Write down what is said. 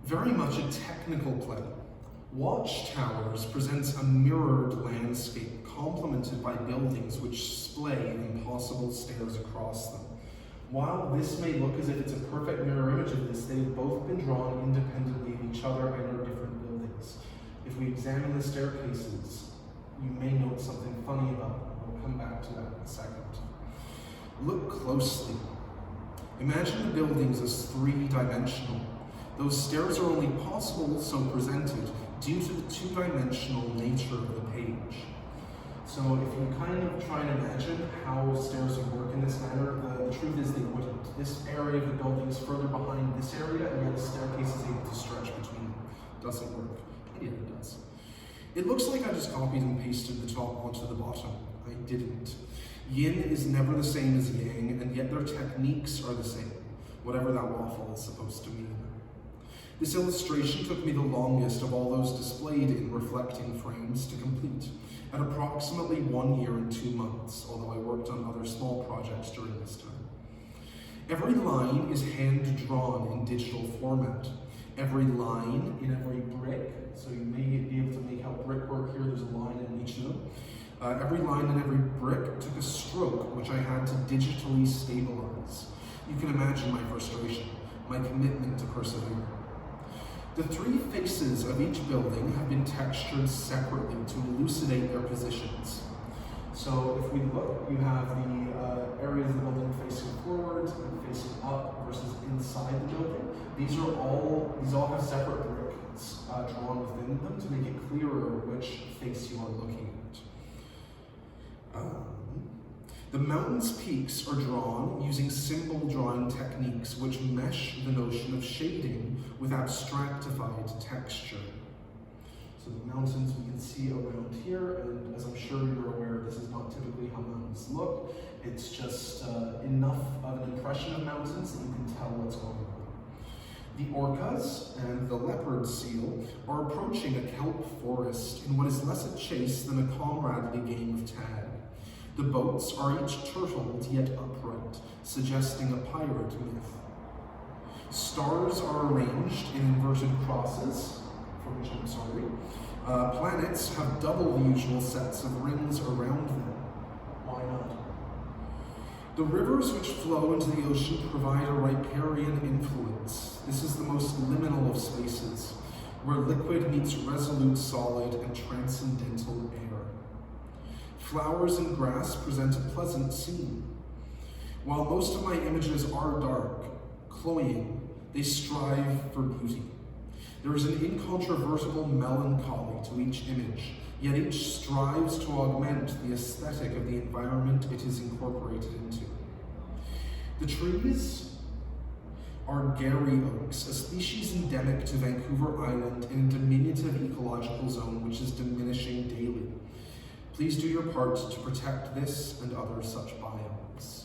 Very much a technical play, Watchtowers presents a mirrored landscape complemented by buildings which splay impossible stairs across them. While this may look as if it's a perfect mirror image of this, they've both been drawn independently of each other and are different buildings. If we examine the staircases, you may note something funny about them. We'll come back to that in a second. Look closely. Imagine the buildings as three-dimensional. Those stairs are only possible so presented due to the two-dimensional nature of the page. So if you kind of try and imagine how stairs would work in this manner, the truth is they wouldn't. This area of the building is further behind this area, and yet the staircase is able to stretch between them. Doesn't work. Yeah, it does. It looks like I just copied and pasted the top onto the bottom. I didn't. Yin is never the same as yang, and yet their techniques are the same, whatever that waffle is supposed to mean. This illustration took me the longest of all those displayed in reflecting frames to complete, at approximately 1 year and 2 months, although I worked on other small projects during this time. Every line is hand-drawn in digital format. Every line in every brick, so you may be able to make out brickwork here, there's a line in each of them. Every line in every brick took a stroke, which I had to digitally stabilize. You can imagine my frustration, my commitment to persevere. The three faces of each building have been textured separately to elucidate their positions. So if we look, you have the areas of the building facing forward and facing up versus inside the building. These all have separate bricks drawn within them to make it clearer which face you are looking at. The mountain's peaks are drawn using symbol drawing techniques which mesh the notion of shading with abstractified texture. So the mountains we can see around here, and as I'm sure you're aware, this is not typically how mountains look. It's just enough of an impression of mountains that you can tell what's going on. The orcas and the leopard seal are approaching a kelp forest in what is less a chase than a comradely game of tag. The boats are each turtled yet upright, suggesting a pirate myth. Stars are arranged in inverted crosses, for which I'm sorry. Planets have double the usual sets of rings around them. Why not? The rivers which flow into the ocean provide a riparian influence. This is the most liminal of spaces, where liquid meets resolute solid and transcendental air. Flowers and grass present a pleasant scene. While most of my images are dark, cloying, they strive for beauty. There is an incontrovertible melancholy to each image, yet each strives to augment the aesthetic of the environment it is incorporated into. The trees are Gary oaks, a species endemic to Vancouver Island in a diminutive ecological zone which is diminishing daily. Please do your part to protect this and other such biomes.